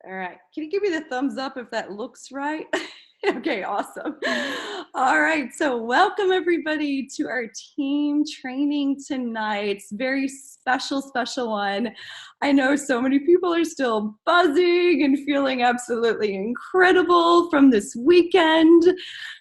All right. Can you give me the thumbs up if that looks right? Okay, awesome. All right. So, welcome everybody to our team training tonight. It's a very special one. I know so many people are still buzzing and feeling absolutely incredible from this weekend.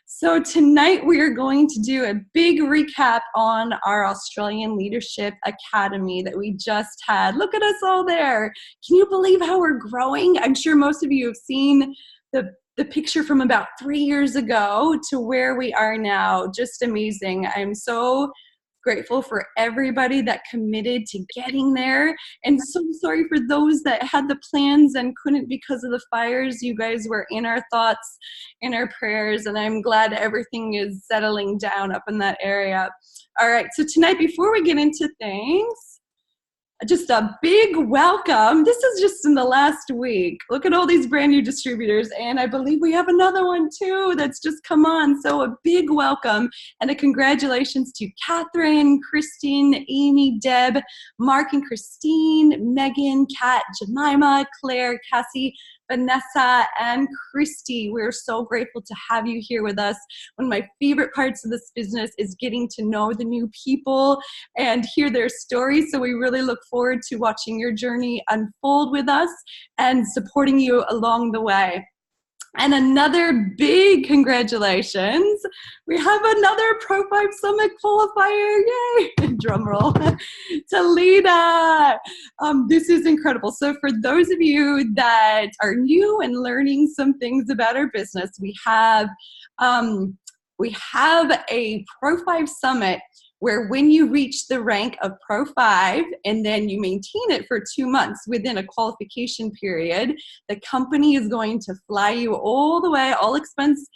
So tonight we are going to do a big recap on our Australian Leadership Academy that we just had. Look at us all there. Can you believe how we're growing? I'm sure most of you have seen the picture from about 3 years ago to where we are now. Just amazing. I'm so grateful for everybody that committed to getting there, and so sorry for those that had the plans and couldn't because of the fires. You guys were in our thoughts, in our prayers, and I'm glad everything is settling down up in that area. All right, so tonight, before we get into things, just a big welcome. This is just in the last week. Look at all these brand new distributors, and I believe we have another one too that's just come on. So a big welcome and a congratulations to Catherine, Christine, Amy, Deb, Mark and Christine, Megan, Kat, Jemima, Claire, Cassie, Vanessa, and Christy. We're so grateful to have you here with us. One of my favorite parts of this business is getting to know the new people and hear their stories. So we really look forward to watching your journey unfold with us and supporting you along the way. And another big congratulations. We have another Pro 5 Summit qualifier. Yay! Drum roll. Talita. This is incredible. So for those of you that are new and learning some things about our business, we have a Pro 5 Summit where when you reach the rank of Pro 5 and then you maintain it for 2 months within a qualification period, the company is going to fly you all the way, all expense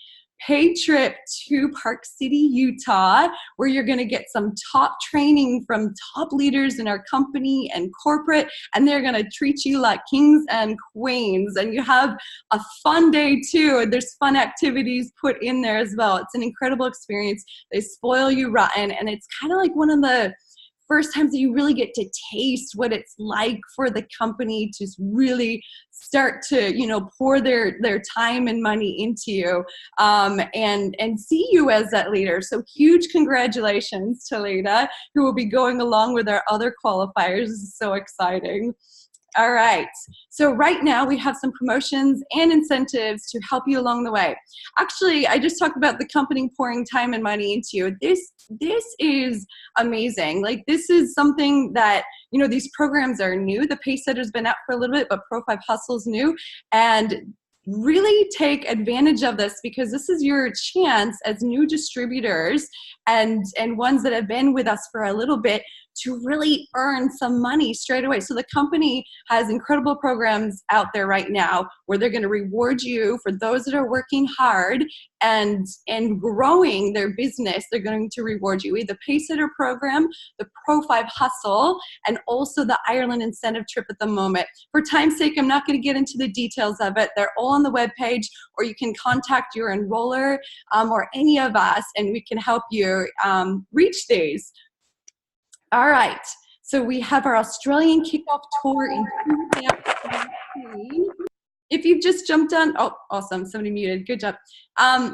paid trip to Park City, Utah, where you're going to get some top training from top leaders in our company and corporate, and they're going to treat you like kings and queens. And you have a fun day too. There's fun activities put in there as well. It's an incredible experience. They spoil you rotten, and it's kind of like one of the first times that you really get to taste what it's like for the company to really start to, pour their time and money into you, and see you as that leader. So huge congratulations to Leda, who will be going along with our other qualifiers. This is so exciting. All right, so right now we have some promotions and incentives to help you along the way. Actually, I just talked about the company pouring time and money into you. This is amazing. Like, this is something that, these programs are new. The Pacesetter's been out for a little bit, but Pro 5 Hustle's new. And really take advantage of this, because this is your chance as new distributors and ones that have been with us for a little bit to really earn some money straight away. So the company has incredible programs out there right now where they're going to reward you for those that are working hard and growing their business. They're going to reward you with the Pacesetter program, the Pro 5 Hustle, and also the Ireland incentive trip at the moment. For time's sake, I'm not going to get into the details of it. They're all on the webpage, or you can contact your enroller or any of us, and we can help you reach these. All right, so we have our Australian Kickoff Tour in 2019. If you've just jumped on, oh, awesome, somebody muted, good job.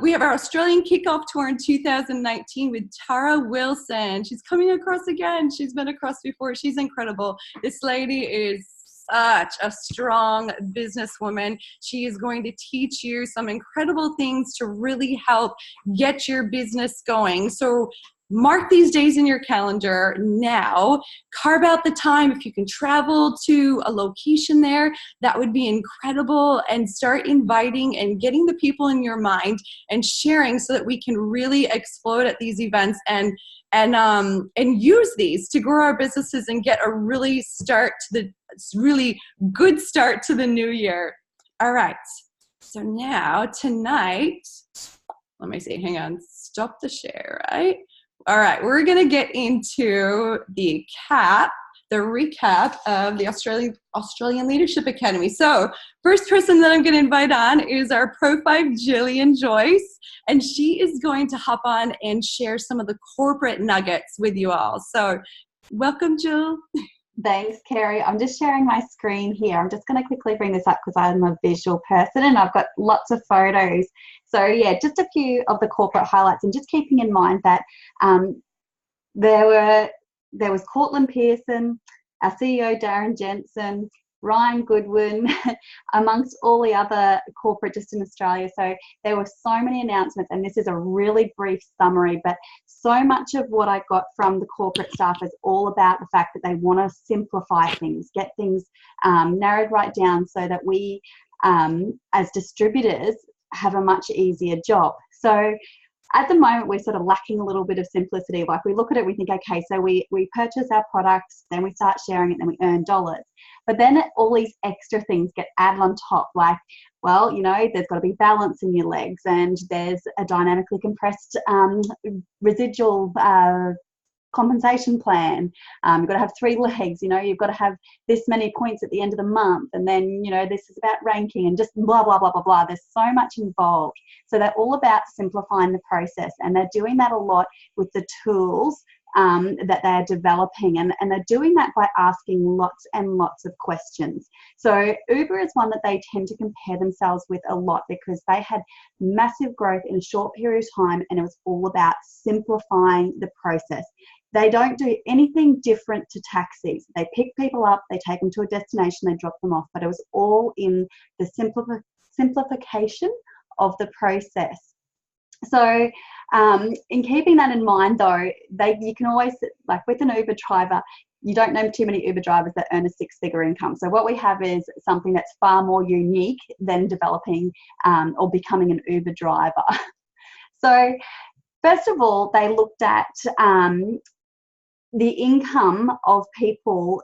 We have our Australian Kickoff Tour in 2019 with Tara Wilson. She's coming across again. She's been across before. She's incredible. This lady is such a strong businesswoman. She is going to teach you some incredible things to really help get your business going. So mark these days in your calendar now. Carve out the time. If you can travel to a location there, that would be incredible. And start inviting and getting the people in your mind and sharing so that we can really explode at these events and use these to grow our businesses and get a really good start to the new year. All right. So now tonight, let me see. Hang on. Stop the share, right? All right, we're going to get into the recap of the Australian Leadership Academy. So first person that I'm going to invite on is our Pro 5 Jillian Joyce, and she is going to hop on and share some of the corporate nuggets with you all. So welcome, Jill. Thanks, Kerry. I'm just sharing my screen here. I'm just going to quickly bring this up because I'm a visual person and I've got lots of photos. So yeah, just a few of the corporate highlights, and just keeping in mind that there was Cortland Pearson, our CEO Darren Jensen, Ryan Goodwin, amongst all the other corporate just in Australia. So there were so many announcements, and this is a really brief summary, but so much of what I got from the corporate staff is all about the fact that they want to simplify things, get things narrowed right down so that we, as distributors, have a much easier job. So at the moment, we're sort of lacking a little bit of simplicity. Like, we look at it, we think, okay, so we purchase our products, then we start sharing it, then we earn dollars. But then all these extra things get added on top, like, well, you know, there's got to be balance in your legs, and there's a dynamically compressed residual compensation plan. You've got to have 3 legs, you know, you've got to have this many points at the end of the month, and then, you know, this is about ranking and just blah, blah, blah, blah, blah. There's so much involved. So they're all about simplifying the process, and they're doing that a lot with the tools that they're developing, and they're doing that by asking lots and lots of questions. So Uber is one that they tend to compare themselves with a lot, because they had massive growth in a short period of time, and it was all about simplifying the process. They don't do anything different to taxis. They pick people up, they take them to a destination, they drop them off, but it was all in the simplification of the process. So in keeping that in mind, though, you can always, like with an Uber driver, you don't know too many Uber drivers that earn a 6-figure income. So what we have is something that's far more unique than developing or becoming an Uber driver. So first of all, they looked at the income of people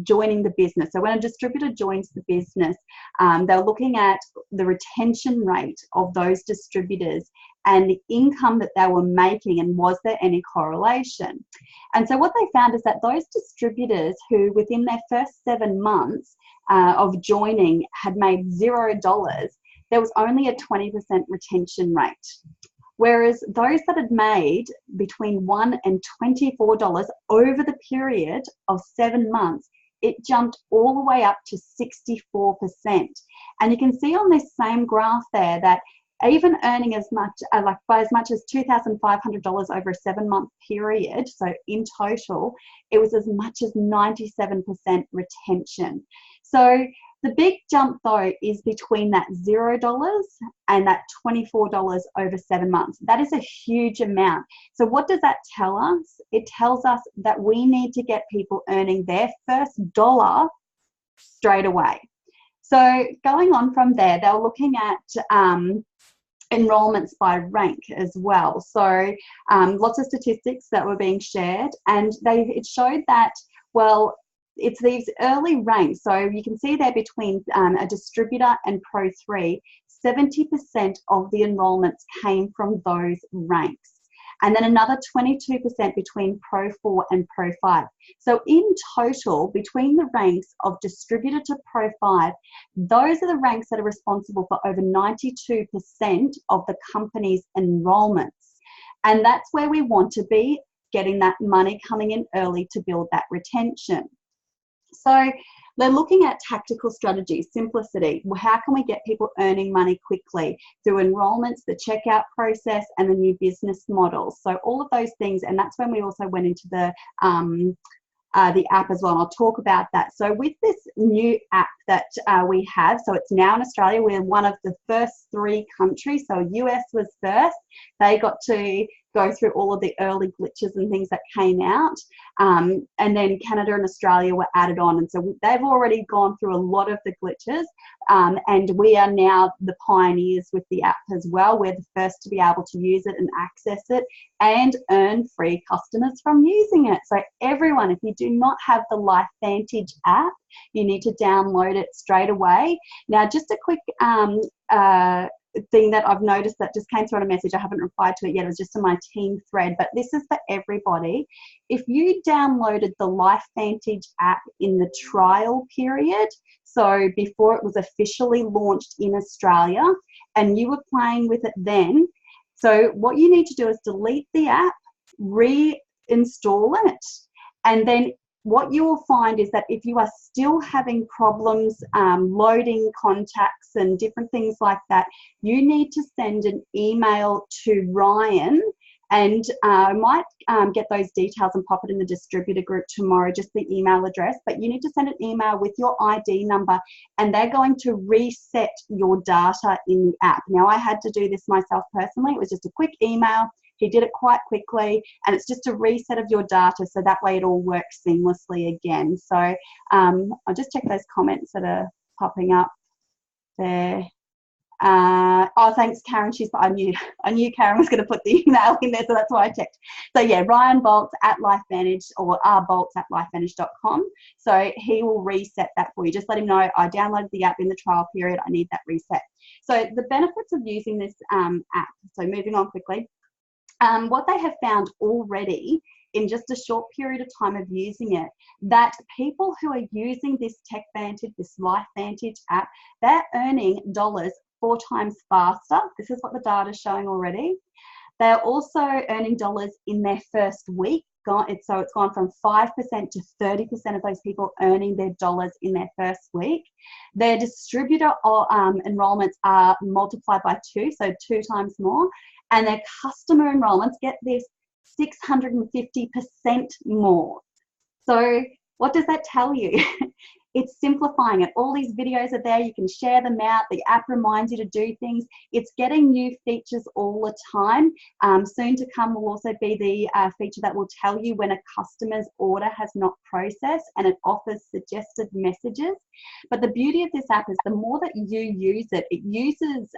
joining the business. So when a distributor joins the business, they're looking at the retention rate of those distributors and the income that they were making, and was there any correlation. And so what they found is that those distributors who within their first 7 months of joining had made $0, there was only a 20% retention rate. Whereas those that had made between $1 and $24 over the period of 7 months, it jumped all the way up to 64%. And you can see on this same graph there that even earning as much, by as much as $2,500 over a 7-month period, so in total, it was as much as 97% retention. So the big jump, though, is between that $0 and that $24 over 7 months. That is a huge amount. So what does that tell us? It tells us that we need to get people earning their first dollar straight away. So going on from there, they were looking at enrollments by rank as well. So lots of statistics that were being shared, and it showed that, well, it's these early ranks. So you can see there between a distributor and Pro 3, 70% of the enrollments came from those ranks. And then another 22% between Pro 4 and Pro 5. So in total, between the ranks of distributor to Pro 5, those are the ranks that are responsible for over 92% of the company's enrollments. And that's where we want to be, getting that money coming in early to build that retention. So they're looking at tactical strategies, simplicity. How can we get people earning money quickly through enrollments, the checkout process, and the new business models? So all of those things, and that's when we also went into the app as well, and I'll talk about that. So with this new app that we have, so it's now in Australia, we're one of the first 3 countries. So US was first. They got to go through all of the early glitches and things that came out, and then Canada and Australia were added on, and so they've already gone through a lot of the glitches, and we are now the pioneers with the app as well. We're the first to be able to use it and access it and earn free customers from using it. So everyone, if you do not have the LifeVantage app, you need to download it straight away. Now, just a quick thing that I've noticed that just came through on a message, I haven't replied to it yet, it was just in my team thread, but this is for everybody. If you downloaded the LifeVantage app in the trial period, so before it was officially launched in Australia, and you were playing with it then, so what you need to do is delete the app, reinstall it, and then what you will find is that if you are still having problems loading contacts and different things like that, you need to send an email to Ryan, and I might get those details and pop it in the distributor group tomorrow, just the email address. But you need to send an email with your ID number, and they're going to reset your data in the app. Now, I had to do this myself personally. It was just a quick email. He did it quite quickly, and it's just a reset of your data, so that way it all works seamlessly again. So I'll just check those comments that are popping up there. Oh, thanks, Karen. I knew Karen was going to put the email in there, so that's why I checked. So yeah, Ryan Bolts at LifeVantage, or rbolts@lifevantage.com. So he will reset that for you. Just let him know I downloaded the app in the trial period. I need that reset. So the benefits of using this app. So moving on quickly. What they have found already in just a short period of time of using it, that people who are using this TechVantage, this LifeVantage app, they're earning dollars 4 times faster. This is what the data is showing already. They're also earning dollars in their first week. So it's gone from 5% to 30% of those people earning their dollars in their first week. Their distributor enrollments are multiplied by 2, so 2 times more. And their customer enrollments, get this, 650% more. So what does that tell you? It's simplifying it. All these videos are there. You can share them out. The app reminds you to do things. It's getting new features all the time. Soon to come will also be the feature that will tell you when a customer's order has not processed, and it offers suggested messages. But the beauty of this app is the more that you use it, it uses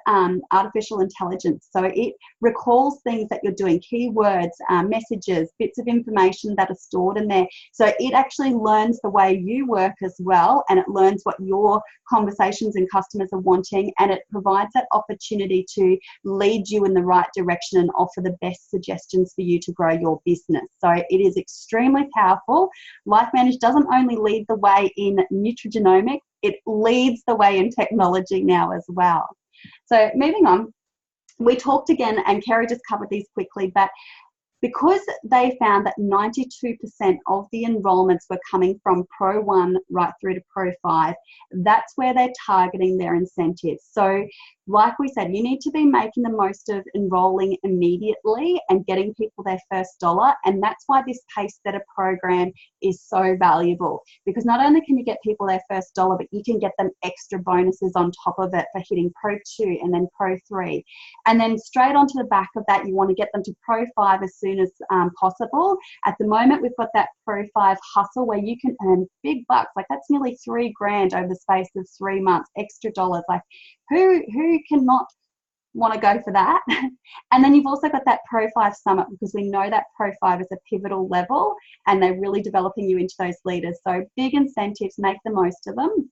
artificial intelligence. So it recalls things that you're doing, keywords, messages, bits of information that are stored in there. So it actually learns the way you work as well, and it learns what your conversations and customers are wanting, and it provides that opportunity to lead you in the right direction and offer the best suggestions for you to grow your business. So it is extremely powerful. LifeVantage doesn't only lead the way in nutrigenomics, it leads the way in technology now as well. So moving on, we talked again, and Kerry just covered these quickly, but because they found that 92% of the enrollments were coming from Pro 1 right through to Pro 5, that's where they're targeting their incentives. So like we said, you need to be making the most of enrolling immediately and getting people their first dollar. And that's why this Pacesetter program is so valuable, because not only can you get people their first dollar, but you can get them extra bonuses on top of it for hitting Pro 2 and then Pro 3. And then straight onto the back of that, you want to get them to Pro 5 as soon as possible. At the moment, we've got that Pro 5 hustle where you can earn big bucks. Like that's nearly $3,000 over the space of 3 months, extra dollars. Like who cannot want to go for that? And then you've also got that Pro 5 Summit, because we know that Pro 5 is a pivotal level and they're really developing you into those leaders. So big incentives, make the most of them.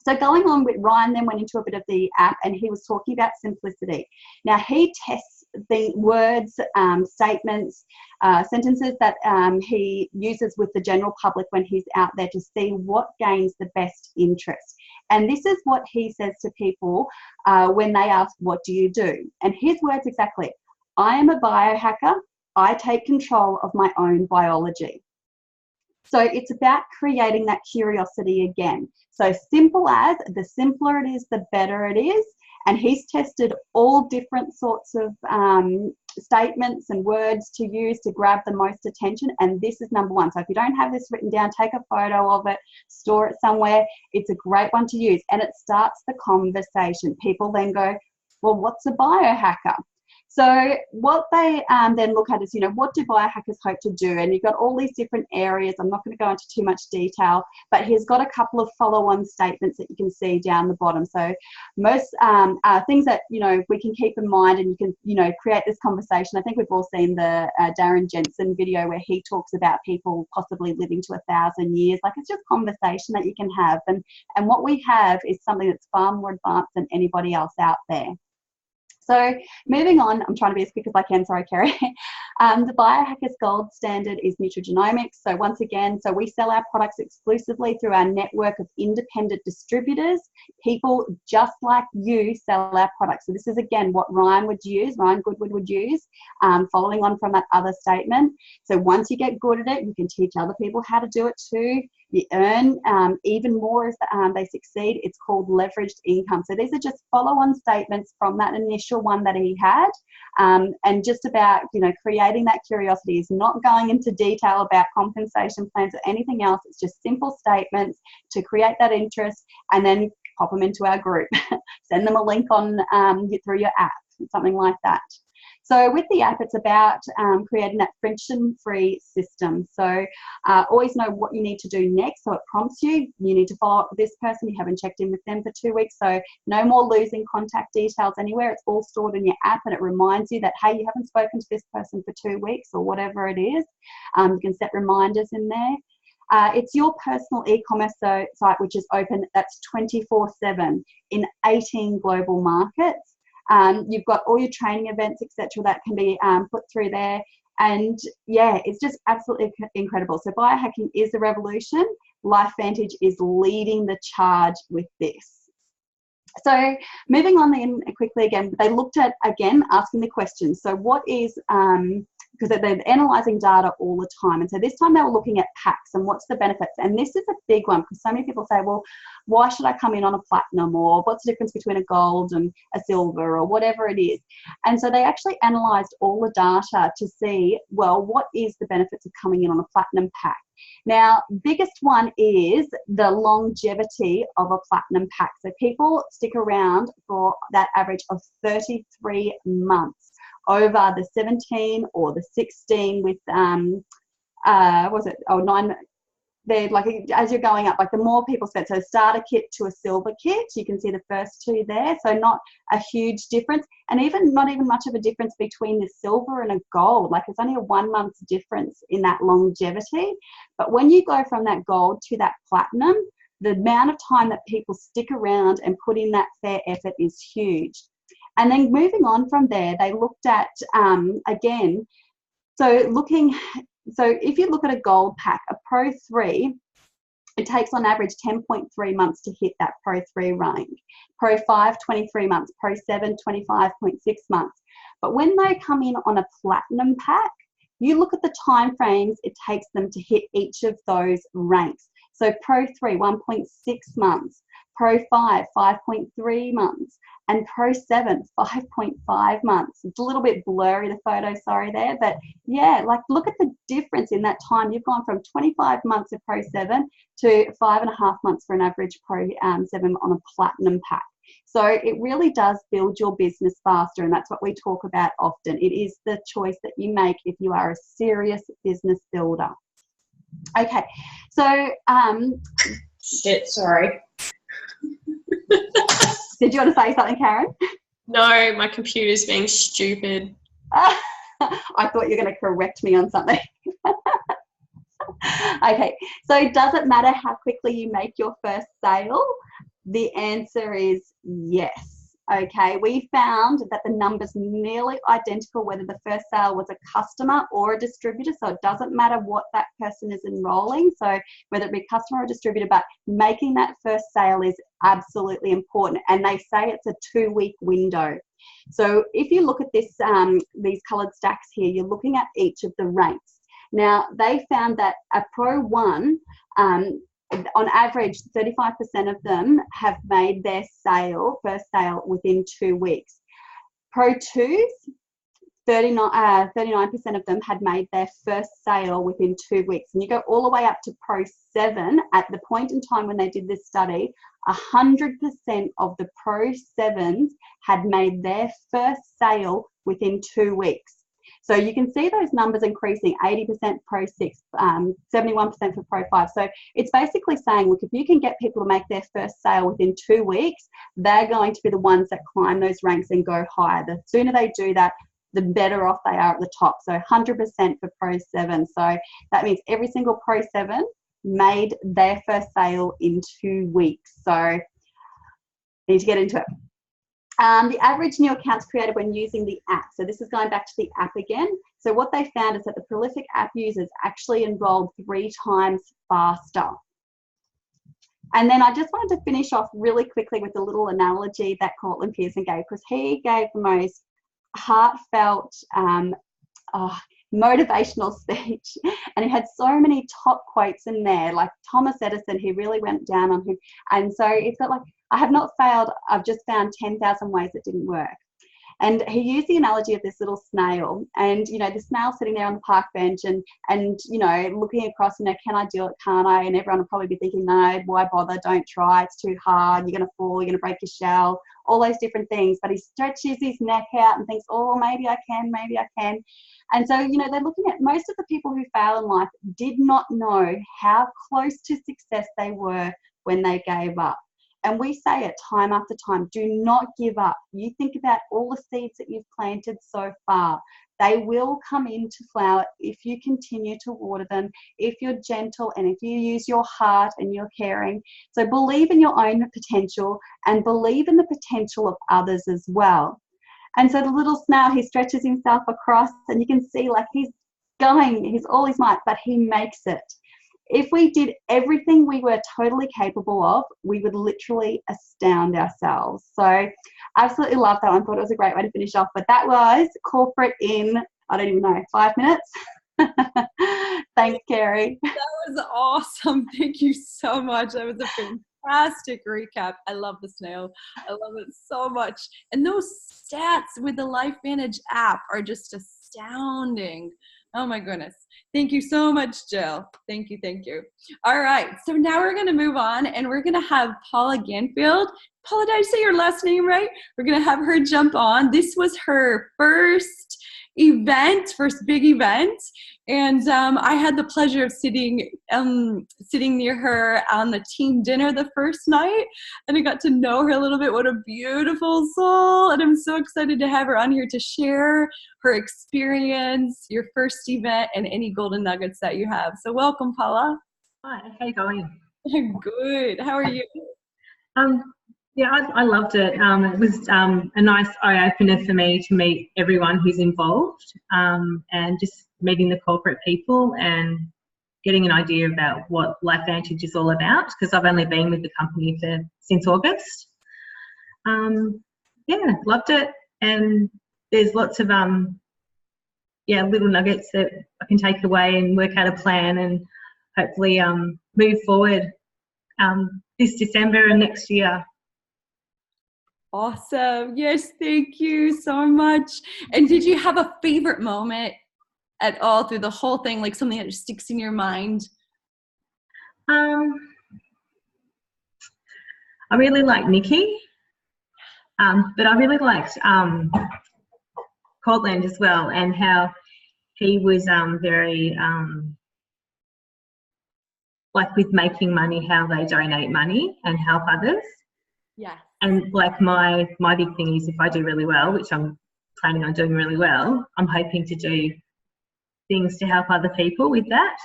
So going on with Ryan then went into a bit of the app, and he was talking about simplicity. Now he tests the words, statements, sentences that he uses with the general public when he's out there to see what gains the best interest. And this is what he says to people when they ask, what do you do? And his words exactly: I am a biohacker. I take control of my own biology. So it's about creating that curiosity again. So simple as, the simpler it is, the better it is. And he's tested all different sorts of statements and words to use to grab the most attention. And this is number one. So if you don't have this written down, take a photo of it, store it somewhere. It's a great one to use. And it starts the conversation. People then go, well, what's a biohacker? So what they then look at is, what do biohackers hope to do? And you've got all these different areas. I'm not going to go into too much detail, but he's got a couple of follow-on statements that you can see down the bottom. So most things that, we can keep in mind, and you can, create this conversation. I think we've all seen the Darren Jensen video where he talks about people possibly living to 1,000 years. Like, it's just conversation that you can have. And what we have is something that's far more advanced than anybody else out there. So moving on, I'm trying to be as quick as I can, sorry, Kerry. The Biohackers Gold Standard is nutrigenomics. So once again, so we sell our products exclusively through our network of independent distributors. People just like you sell our products. So this is, again, what Ryan Goodwood would use, following on from that other statement. So once you get good at it, you can teach other people how to do it too. You earn even more as they succeed. It's called leveraged income. So these are just follow-on statements from that initial one that he had, and just about, you know, creating that curiosity. Is not going into detail about compensation plans or anything else. It's just simple statements to create that interest, and then pop them into our group. Send them a link on through your app, something like that. So with the app, it's about creating that friction-free system. So always know what you need to do next. So it prompts you. You need to follow up with this person. You haven't checked in with them for 2 weeks. So no more losing contact details anywhere. It's all stored in your app, and it reminds you that, hey, you haven't spoken to this person for 2 weeks or whatever it is. You can set reminders in there. It's your personal e-commerce site, which is open. That's 24/7 in 18 global markets. You've got all your training events, etc., that can be put through there. And yeah, it's just absolutely incredible. So biohacking is the revolution. LifeVantage is leading the charge with this. So moving on then quickly again, they looked at, again, asking the questions. So what is, because they're analysing data all the time. And so this time they were looking at packs and what's the benefits. And this is a big one, because so many people say, well, why should I come in on a platinum, or what's the difference between a gold and a silver, or whatever it is. And so they actually analysed all the data to see, well, what is the benefits of coming in on a platinum pack? Now, biggest one is the longevity of a platinum pack. So people stick around for that average of 33 months over the 17 or the 16 with, was it, oh, 9, they're like, as you're going up, like the more people spend. So starter kit to a silver kit, you can see the first two there. So not a huge difference, and even not even much of a difference between the silver and a gold. Like it's only a 1 month's difference in that longevity. But when you go from that gold to that platinum, the amount of time that people stick around and put in that fair effort is huge. And then moving on from there, they looked at, again, so if you look at a gold pack, a Pro 3, it takes on average 10.3 months to hit that Pro 3 rank. Pro 5, 23 months. Pro 7, 25.6 months. But when they come in on a platinum pack, you look at the time frames it takes them to hit each of those ranks. So Pro 3, 1.6 months. Pro 5, 5.3 months. And Pro 7, 5.5 months. It's a little bit blurry, the photo, sorry there. But yeah, like look at the difference in that time. You've gone from 25 months of Pro 7 to 5.5 months for an average Pro 7 on a platinum pack. So it really does build your business faster, and that's what we talk about often. It is the choice that you make if you are a serious business builder. Okay, so shit, sorry. Did you want to say something, Karen? No, my computer's being stupid. I thought you were going to correct me on something. Okay, so does it matter how quickly you make your first sale? The answer is yes. Okay, we found that the numbers nearly identical whether the first sale was a customer or a distributor, so it doesn't matter what that person is enrolling, so whether it be customer or distributor, but making that first sale is absolutely important, and they say it's a 2-week window. So if you look at this, these coloured stacks here, you're looking at each of the ranks. Now, they found that a Pro 1, on average, 35% of them have made their first sale within 2 weeks. Pro 2s, 39% of them had made their first sale within 2 weeks. And you go all the way up to Pro 7. At the point in time when they did this study, 100% of the Pro 7s had made their first sale within 2 weeks. So you can see those numbers increasing, 80% Pro 6, 71% for Pro 5. So it's basically saying, look, if you can get people to make their first sale within 2 weeks, they're going to be the ones that climb those ranks and go higher. The sooner they do that, the better off they are at the top. So 100% for Pro 7. So that means every single Pro 7 made their first sale in 2 weeks. So need to get into it. The average new accounts created when using the app. So this is going back to the app again. So what they found is that the prolific app users actually enrolled 3 times faster. And then I just wanted to finish off really quickly with a little analogy that Cortland Pearson gave, because he gave the most heartfelt, motivational speech, and he had so many top quotes in there, like Thomas Edison. He really went down on him, and so it's got like, I have not failed, I've just found 10,000 ways it didn't work. And he used the analogy of this little snail, and you know, the snail sitting there on the park bench and you know, looking across, you know, can I do it, can't I? And everyone will probably be thinking, no, why bother, don't try, it's too hard, you're going to fall, you're going to break your shell, all those different things. But he stretches his neck out and thinks, oh, maybe I can, maybe I can. And so, you know, they're looking at most of the people who fail in life did not know how close to success they were when they gave up. And we say it time after time, do not give up. You think about all the seeds that you've planted so far. They will come into flower if you continue to water them, if you're gentle, and if you use your heart and you're caring. So believe in your own potential and believe in the potential of others as well. And so the little snail, he stretches himself across, and you can see like he's going, he's all his might, but he makes it. If we did everything we were totally capable of, we would literally astound ourselves. So absolutely love that one. Thought it was a great way to finish off. But that was corporate in, I don't even know, 5 minutes. Thanks, Kerry. That was awesome. Thank you so much. That was a fantastic recap. I love the snail. I love it so much. And those stats with the LifeVantage app are just astounding. Oh my goodness. Thank you so much, Jill. Thank you, thank you. All right, so now we're gonna move on and we're gonna have Paula Ganfield. Paula, did I say your last name right? We're gonna have her jump on. This was her first big event. And I had the pleasure of sitting near her on the team dinner the first night, and I got to know her a little bit. What a beautiful soul. And I'm so excited to have her on here to share her experience, your first event, and any golden nuggets that you have. So welcome, Paula. Hi, how you going? Good. How are you? Yeah, I loved it. It was a nice eye-opener for me to meet everyone who's involved, and just meeting the corporate people and getting an idea about what LifeVantage is all about, because I've only been with the company since August. Yeah, loved it. And there's lots of little nuggets that I can take away and work out a plan and hopefully move forward this December and next year. Awesome. Yes, thank you so much. And did you have a favorite moment at all through the whole thing, like something that just sticks in your mind? I really liked Nikki, but I really liked Cortland as well, and how he was very like with making money, how they donate money and help others. Yeah. And like my big thing is, if I do really well, which I'm planning on doing really well, I'm hoping to do things to help other people with that.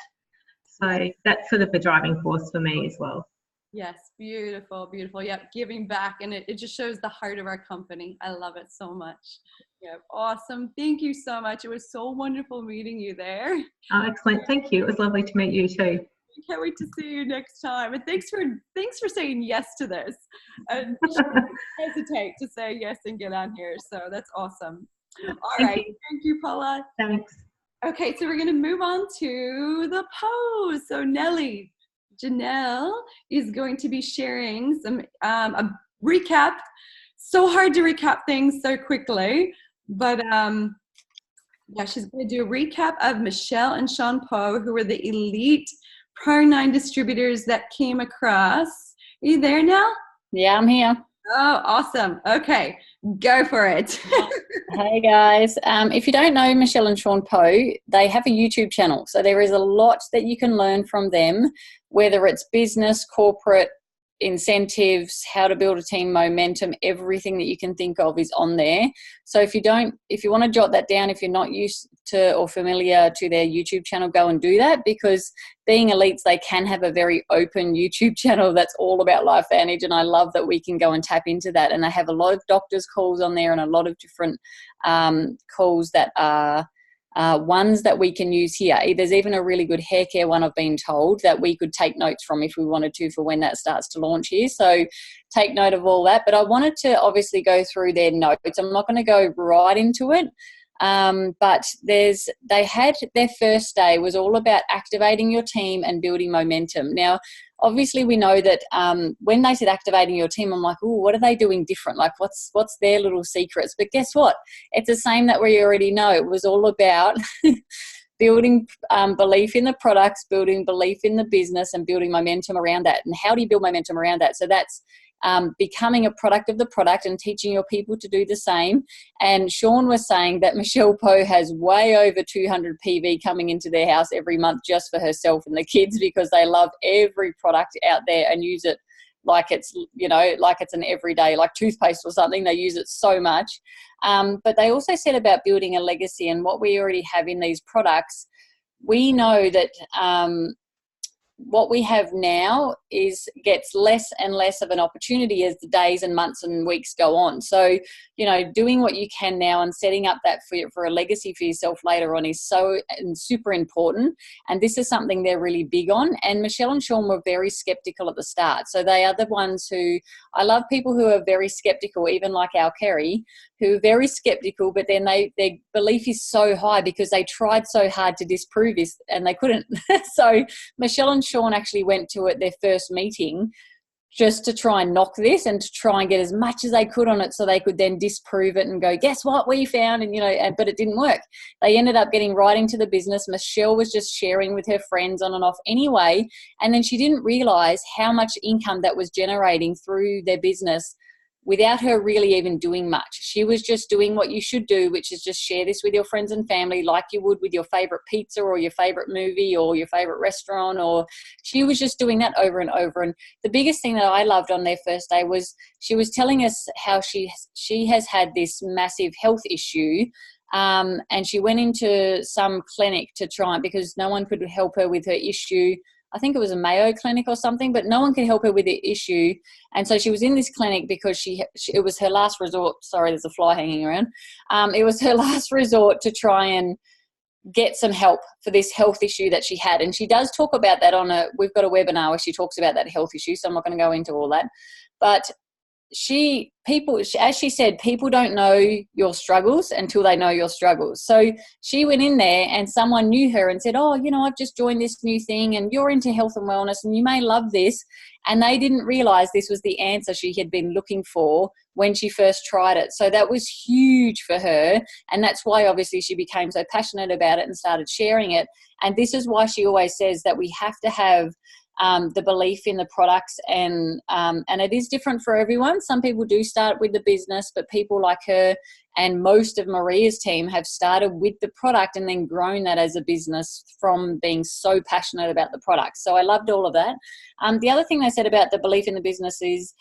So that's sort of the driving force for me as well. Yes, beautiful, beautiful. Yep, giving back, and it just shows the heart of our company. I love it so much. Yep, awesome. Thank you so much. It was so wonderful meeting you there. Oh, excellent. Thank you. It was lovely to meet you too. I can't wait to see you next time. And thanks for saying yes to this. And hesitate to say yes and get on here. So that's awesome. All right. Thank you, Paula. Thanks. Okay, so we're going to move on to the pose. So Janelle is going to be sharing some a recap. So hard to recap things so quickly, but yeah, she's going to do a recap of Michelle and Sean Poe, who were the elite Prior 9 distributors that came across. Are you there now? Yeah, I'm here. Oh, awesome. Okay, go for it. Hey guys, if you don't know Michelle and Sean Poe, they have a YouTube channel. So there is a lot that you can learn from them, whether it's business, corporate, incentives, how to build a team, momentum, everything that you can think of is on there. So if you want to jot that down, if you're not used to or familiar to their YouTube channel, go and do that, because being elites, they can have a very open YouTube channel that's all about LifeVantage, and I love that we can go and tap into that. And they have a lot of doctors' calls on there and a lot of different calls that are ones that we can use here. There's even a really good hair care one, I've been told, that we could take notes from if we wanted to for when that starts to launch here. So take note of all that. But I wanted to obviously go through their notes. I'm not going to go right into it. But they had their first day was all about activating your team and building momentum. Now, obviously we know that when they said activating your team, I'm like, oh, what are they doing different? Like what's their little secrets? But guess what? It's the same that we already know. It was all about building belief in the products, building belief in the business, and building momentum around that. And how do you build momentum around that? So that's becoming a product of the product and teaching your people to do the same. And Sean was saying that Michelle Poe has way over 200 PV coming into their house every month just for herself and the kids, because they love every product out there and use it like it's, like it's an everyday, like toothpaste or something. They use it so much. But they also said about building a legacy, and what we already have in these products. We know that what we have now gets less and less of an opportunity as the days and months and weeks go on. So, doing what you can now and setting up that for a legacy for yourself later on is so super important. And this is something they're really big on. And Michelle and Sean were very skeptical at the start. So they are the ones who, I love people who are very skeptical, even like our Kerry, who are very skeptical, but then their belief is so high because they tried so hard to disprove this and they couldn't. So Michelle and Sean actually went to their first meeting just to try and knock this and to try and get as much as they could on it so they could then disprove it and go, guess what we found? And, but it didn't work. They ended up getting right into the business. Michelle was just sharing with her friends on and off anyway. And then she didn't realize how much income that was generating through their business without her really even doing much. She was just doing what you should do, which is just share this with your friends and family like you would with your favorite pizza or your favorite movie or your favorite restaurant. Or she was just doing that over and over. And the biggest thing that I loved on their first day was she was telling us how she has had this massive health issue. And she went into some clinic to try, because no one could help her with her issue. I think it was a Mayo Clinic or something, but no one could help her with the issue. And so she was in this clinic because it was her last resort. Sorry, there's a fly hanging around. It was her last resort to try and get some help for this health issue that she had. And she does talk about that we've got a webinar where she talks about that health issue. So I'm not going to go into all that. But as she said, people don't know your struggles until they know your struggles. So she went in there and someone knew her and said, oh, I've just joined this new thing and you're into health and wellness and you may love this. And they didn't realize this was the answer she had been looking for when she first tried it. So that was huge for her. And that's why obviously she became so passionate about it and started sharing it. And this is why she always says that we have to have the belief in the products, and it is different for everyone. Some people do start with the business, but people like her and most of Maria's team have started with the product and then grown that as a business from being so passionate about the product. So I loved all of that. The other thing they said about the belief in the business is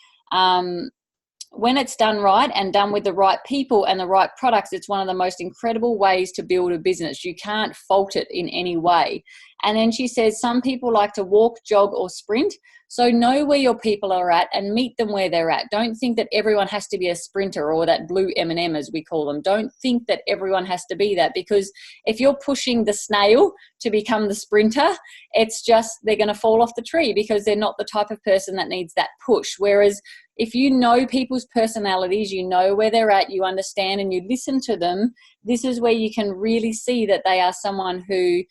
when it's done right and done with the right people and the right products, it's one of the most incredible ways to build a business. You can't fault it in any way. And then she says, some people like to walk, jog, or sprint. So know where your people are at and meet them where they're at. Don't think that everyone has to be a sprinter or that blue M&M as we call them. Don't think that everyone has to be that, because if you're pushing the snail to become the sprinter, it's just they're going to fall off the tree because they're not the type of person that needs that push. Whereas if you know people's personalities, you know where they're at, you understand and you listen to them, this is where you can really see that they are someone who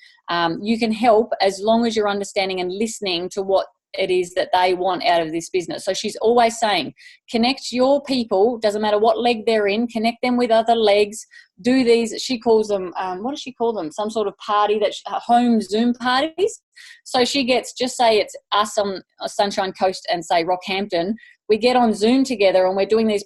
you can help as long as you're understanding and listening to what it is that they want out of this business. So she's always saying, connect your people, doesn't matter what leg they're in, connect them with other legs, do these, she calls them, what does she call them? Some sort of party, home Zoom parties. So she gets, just say it's us on Sunshine Coast and say Rockhampton, we get on Zoom together and we're doing these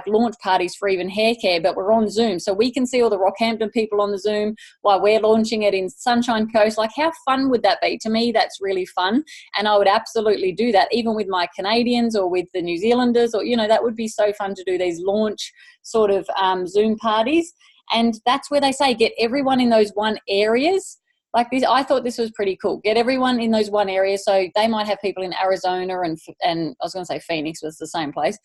launch parties for even hair care, but we're on Zoom. So we can see all the Rockhampton people on the Zoom while we're launching it in Sunshine Coast. Like, how fun would that be? To me, that's really fun. And I would absolutely do that, even with my Canadians or with the New Zealanders, or, that would be so fun to do these launch sort of Zoom parties. And that's where they say, get everyone in those one areas. Like this, I thought this was pretty cool. Get everyone in those one area. So they might have people in Arizona and I was going to say Phoenix was the same place,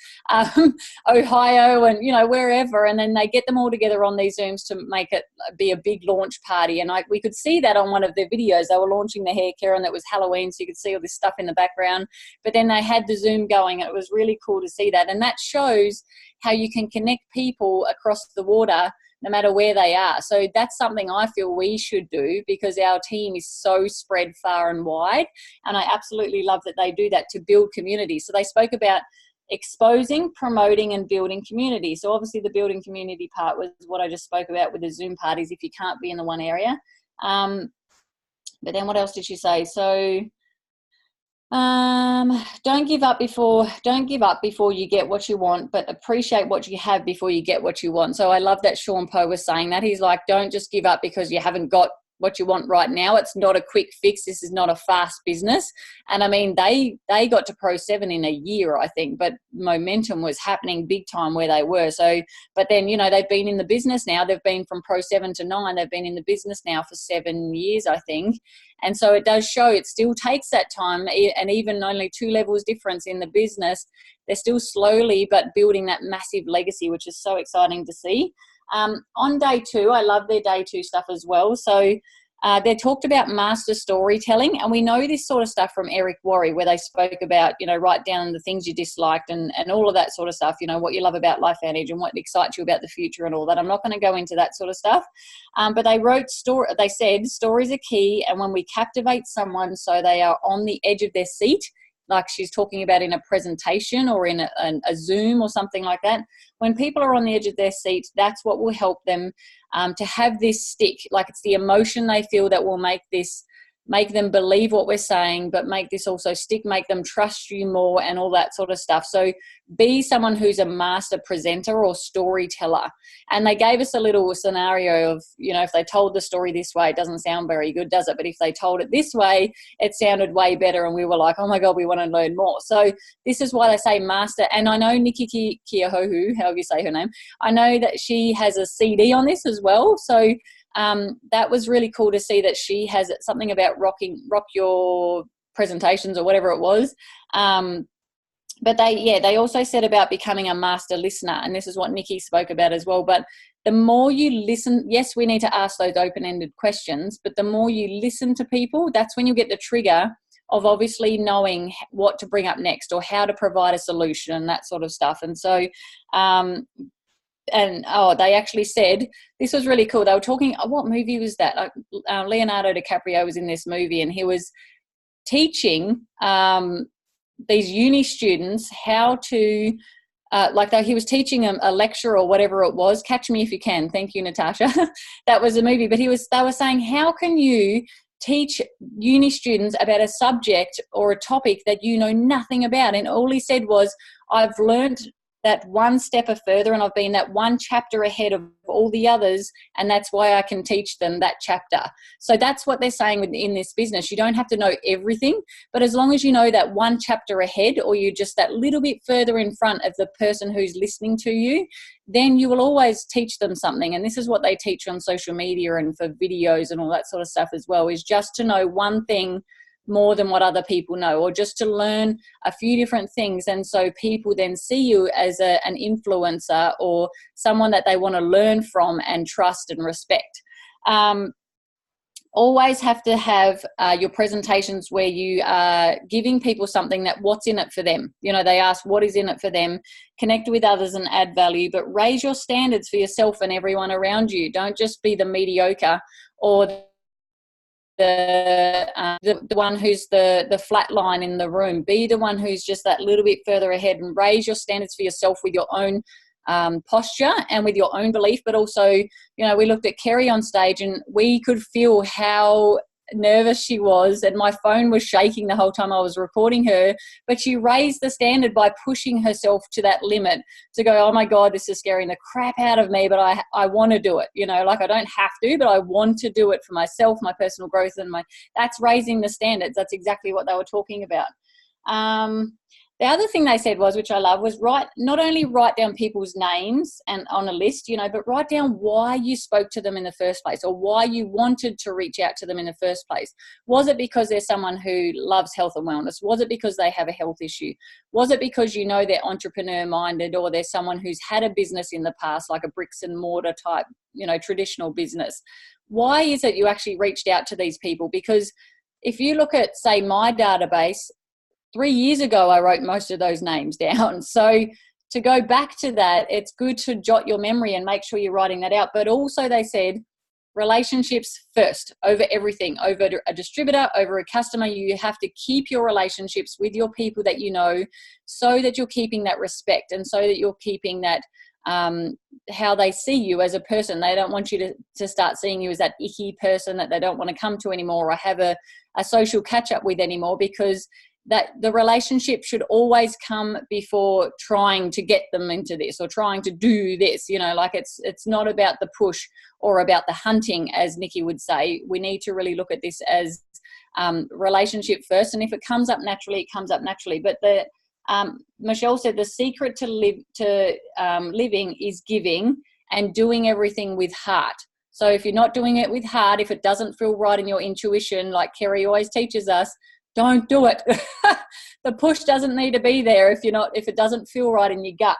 Ohio and, wherever. And then they get them all together on these Zooms to make it be a big launch party. And we could see that on one of their videos. They were launching the hair care and it was Halloween. So you could see all this stuff in the background. But then they had the Zoom going and it was really cool to see that. And that shows how you can connect people across the water no matter where they are. So that's something I feel we should do, because our team is so spread far and wide. And I absolutely love that they do that to build community. So they spoke about exposing, promoting, and building community. So obviously the building community part was what I just spoke about with the Zoom parties if you can't be in the one area. But then what else did she say? So don't give up before you get what you want, but appreciate what you have before you get what you want. So I love that Sean Poe was saying that. He's like, don't just give up because you haven't got what you want right now. It's not a quick fix. This is not a fast business. And I mean, they got to Pro 7 in a year, I think, but momentum was happening big time where they were. So, but then, they've been in the business now. They've been from Pro 7 to 9. They've been in the business now for 7 years, I think. And so it does show it still takes that time, and even only 2 levels difference in the business, they're still slowly but building that massive legacy, which is so exciting to see. On day 2, I love their day 2 stuff as well. So they talked about master storytelling, and we know this sort of stuff from Eric Worre, where they spoke about, write down the things you disliked and all of that sort of stuff, what you love about LifeVantage and what excites you about the future and all that. I'm not going to go into that sort of stuff. But they said stories are key, and when we captivate someone so they are on the edge of their seat, like she's talking about in a presentation or in a Zoom or something like that, when people are on the edge of their seat, that's what will help them to have this stick. Like, it's the emotion they feel that will make them believe what we're saying, but make this also stick, make them trust you more and all that sort of stuff. So be someone who's a master presenter or storyteller. And they gave us a little scenario of, if they told the story this way, it doesn't sound very good, does it? But if they told it this way, it sounded way better. And we were like, oh my God, we want to learn more. So this is why they say master. And I know Nikki Keohou, however you say her name, I know that she has a CD on this as well. So that was really cool to see that she has something about rock your presentations or whatever it was. But they also said about becoming a master listener, and this is what Nikki spoke about as well. But the more you listen, yes, we need to ask those open-ended questions, but the more you listen to people, that's when you get the trigger of obviously knowing what to bring up next or how to provide a solution and that sort of stuff. And so they actually said, this was really cool. They were talking, what movie was that? Leonardo DiCaprio was in this movie, and he was teaching these uni students how to, he was teaching a lecture or whatever it was. Catch Me If You Can. Thank you, Natasha. That was a movie. But they were saying, how can you teach uni students about a subject or a topic that you know nothing about? And all he said was, I've learned that one step further, and I've been that one chapter ahead of all the others, and that's why I can teach them that chapter. So that's what they're saying in this business. You don't have to know everything, but as long as you know that one chapter ahead, or you're just that little bit further in front of the person who's listening to you, then you will always teach them something. And this is what they teach on social media and for videos and all that sort of stuff as well, is just to know one thing more than what other people know, or just to learn a few different things. And so people then see you as an influencer or someone that they want to learn from and trust and respect. Always have to have your presentations where you are giving people something that what's in it for them. They ask what is in it for them, connect with others and add value, but raise your standards for yourself and everyone around you. Don't just be the mediocre or the one who's the flat line in the room. Be the one who's just that little bit further ahead, and raise your standards for yourself with your own posture and with your own belief. But also, we looked at Kerry on stage, and we could feel how nervous she was, and my phone was shaking the whole time I was recording her. But she raised the standard by pushing herself to that limit to go, oh my God, this is scaring the crap out of me, but I want to do it. You know, like I don't have to, but I want to do it for myself, my personal growth, and that's raising the standards. That's exactly what they were talking about. The other thing they said was, which I love, was not only write down people's names and on a list, you know, but write down why you spoke to them in the first place, or why you wanted to reach out to them in the first place. Was it because they're someone who loves health and wellness? Was it because they have a health issue? Was it because you know they're entrepreneur minded, or they're someone who's had a business in the past, like a bricks and mortar type, you know, traditional business? Why is it you actually reached out to these people? Because if you look at, say, my database, 3 years ago, I wrote most of those names down. So to go back to that, it's good to jot your memory and make sure you're writing that out. But also they said relationships first over everything, over a distributor, over a customer. You have to keep your relationships with your people that you know, so that you're keeping that respect, and so that you're keeping that how they see you as a person. They don't want you to start seeing you as that icky person that they don't want to come to anymore, or have a social catch up with anymore, because that the relationship should always come before trying to get them into this or trying to do this. You know, like it's not about the push or about the hunting, as Nikki would say. We need to really look at this as relationship first, and if it comes up naturally, it comes up naturally. But Michelle said the secret to living is giving and doing everything with heart. So if you're not doing it with heart, if it doesn't feel right in your intuition, like Kerry always teaches us, don't do it. The push doesn't need to be there if it doesn't feel right in your gut.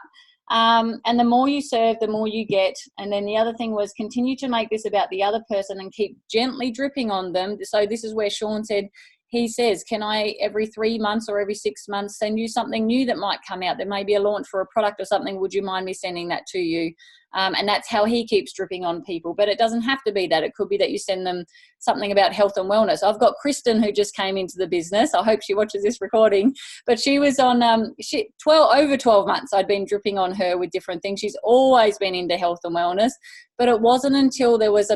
And the more you serve, the more you get. And then the other thing was, continue to make this about the other person and keep gently dripping on them. So this is where Sean said, he says, can I every 3 months or every 6 months send you something new that might come out? There may be a launch for a product or something. Would you mind me sending that to you? And that's how he keeps dripping on people. But it doesn't have to be that. It could be that you send them something about health and wellness. I've got Kristen, who just came into the business. I hope she watches this recording. But she was on over 12 months. I'd been dripping on her with different things. She's always been into health and wellness. But it wasn't until there was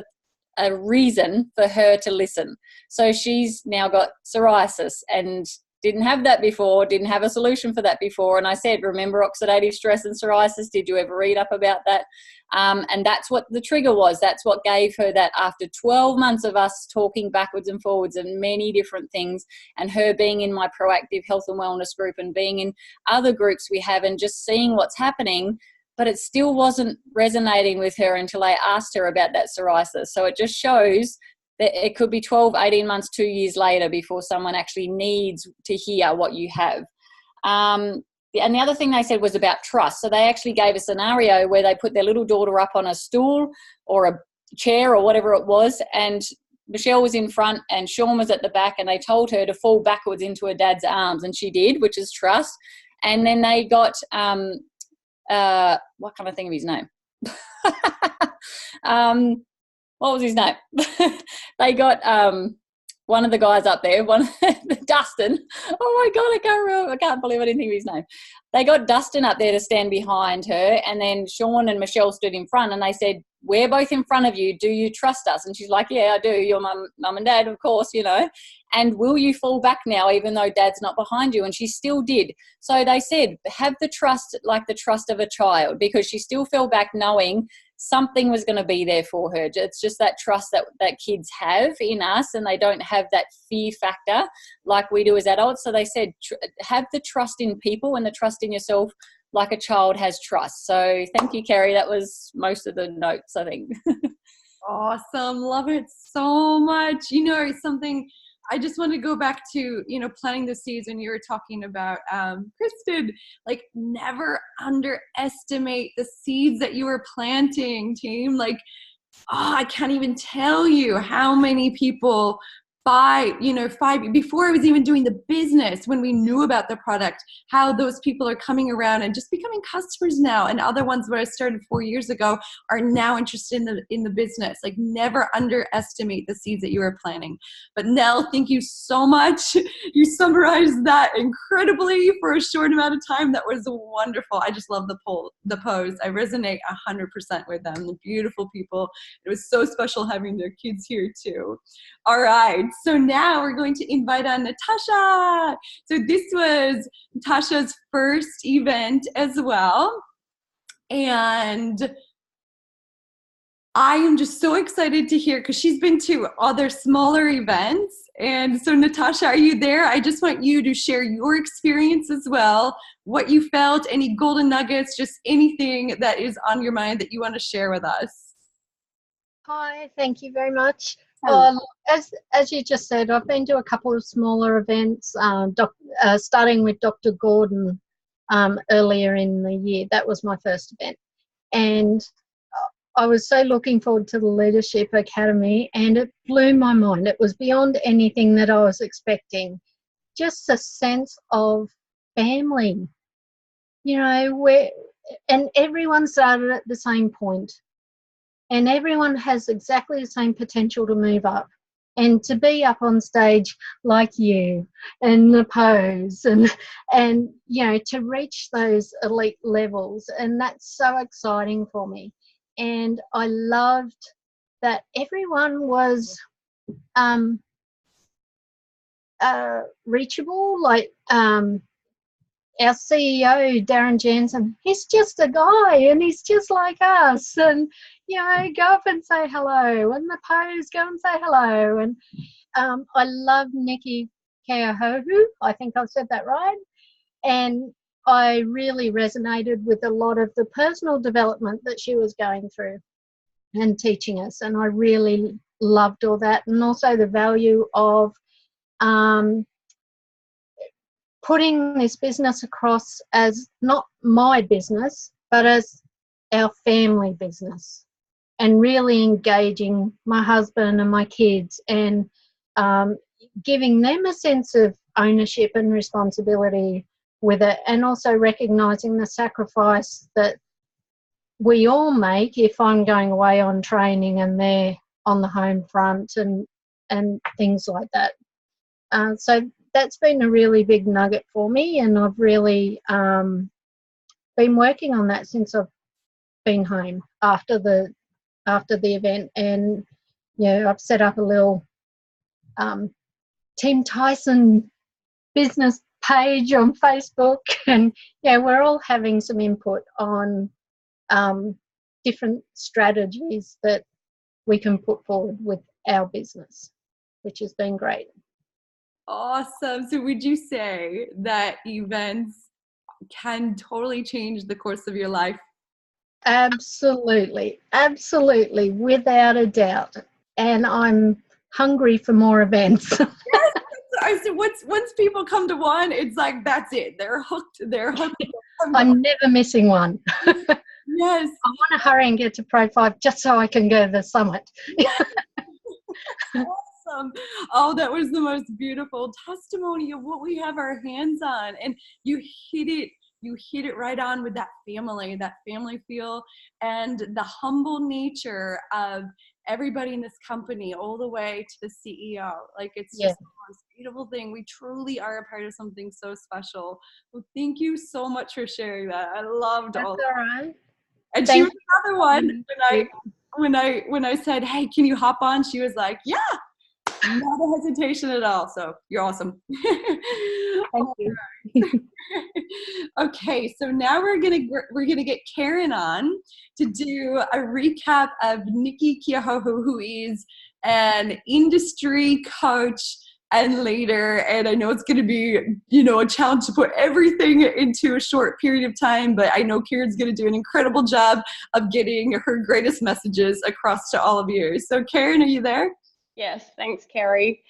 a reason for her to listen. So she's now got psoriasis and didn't have that before, didn't have a solution for that before. And I said, remember oxidative stress and psoriasis? Did you ever read up about that? And that's what the trigger was. That's what gave her that, after 12 months of us talking backwards and forwards and many different things, and her being in my proactive health and wellness group and being in other groups we have, and just seeing what's happening. But it still wasn't resonating with her until I asked her about that psoriasis. So it just shows that it could be 12, 18 months, 2 years later before someone actually needs to hear what you have. And the other thing they said was about trust. So they actually gave a scenario where they put their little daughter up on a stool or a chair or whatever it was, and Michelle was in front and Sean was at the back, and they told her to fall backwards into her dad's arms, and she did, which is trust. And then they got what kind of thing of his name? What was his name? They got one of the guys up there, Dustin. Oh my God, I can't remember. I can't believe I didn't think of his name. They got Dustin up there to stand behind her, and then Sean and Michelle stood in front, and they said, we're both in front of you. Do you trust us? And she's like, yeah, I do. You're mum and dad, of course, you know. And will you fall back now, even though dad's not behind you? And she still did. So they said, have the trust like the trust of a child, because she still fell back knowing something was going to be there for her. It's just that trust that kids have in us, and they don't have that fear factor like we do as adults. So they said, have the trust in people and the trust in yourself like a child has trust. So thank you, Kerry. That was most of the notes, I think. Awesome. Love it so much. You know, something I just want to go back to, you know, planting the seeds when you were talking about, Kristen, like never underestimate the seeds that you were planting, team. Like, I can't even tell you how many people before I was even doing the business, when we knew about the product, how those people are coming around and just becoming customers now, and other ones where I started 4 years ago are now interested in the business. Like, never underestimate the seeds that you are planting. But Nell, thank you so much. You summarized that incredibly for a short amount of time. That was wonderful. I just love the pose. I resonate 100% with them. The beautiful people. It was so special having their kids here too. All right. so now we're going to invite on Natasha. So this was Natasha's first event as well. And I am just so excited to hear, because she's been to other smaller events. And so Natasha, are you there? I just want you to share your experience as well, what you felt, any golden nuggets, just anything that is on your mind that you want to share with us. Hi, thank you very much. Hello. As you just said, I've been to a couple of smaller events, starting with Dr. Gordon earlier in the year. That was my first event. And I was so looking forward to the Leadership Academy, and it blew my mind. It was beyond anything that I was expecting. Just a sense of family, and everyone started at the same point, and everyone has exactly the same potential to move up. And to be up on stage like you and the pose and to reach those elite levels, and that's so exciting for me. And I loved that everyone was reachable. Like our CEO, Darren Jansen, he's just a guy and he's just like us. And, go up and say hello. And the pose, go and say hello. And I love Nikki Keohohu. I think I've said that right. And I really resonated with a lot of the personal development that she was going through and teaching us. And I really loved all that. And also the value of putting this business across as not my business, but as our family business, and really engaging my husband and my kids, and giving them a sense of ownership and responsibility with it, and also recognising the sacrifice that we all make if I'm going away on training and they're on the home front and things like that. So that's been a really big nugget for me, and I've really been working on that since I've been home after the event. And I've set up a little Team Tyson business page on Facebook, and we're all having some input on different strategies that we can put forward with our business, which has been great. Awesome. So would you say that events can totally change the course of your life? Absolutely, without a doubt. And I'm hungry for more events. Yes. So once people come to one, it's like, that's it. They're hooked. I'm never missing one. Yes. I want to hurry and get to Pro 5 just so I can go to the summit. Awesome. Oh, that was the most beautiful testimony of what we have our hands on. And you hit it right on with that family feel, and the humble nature of everybody in this company, all the way to the CEO. Like, it's just the most beautiful thing. We truly are a part of something so special. Well, thank you so much for sharing that. I loved all that. All right. And she was another one when I said, hey, can you hop on? She was like, yeah, not a hesitation at all. So you're awesome. Thank you. Okay, so now we're gonna get Karen on to do a recap of Nikki Keohohu, who is an industry coach and leader. And I know it's going to be, a challenge to put everything into a short period of time, but I know Karen's going to do an incredible job of getting her greatest messages across to all of you. So Karen, are you there? Yes, thanks, Kerry.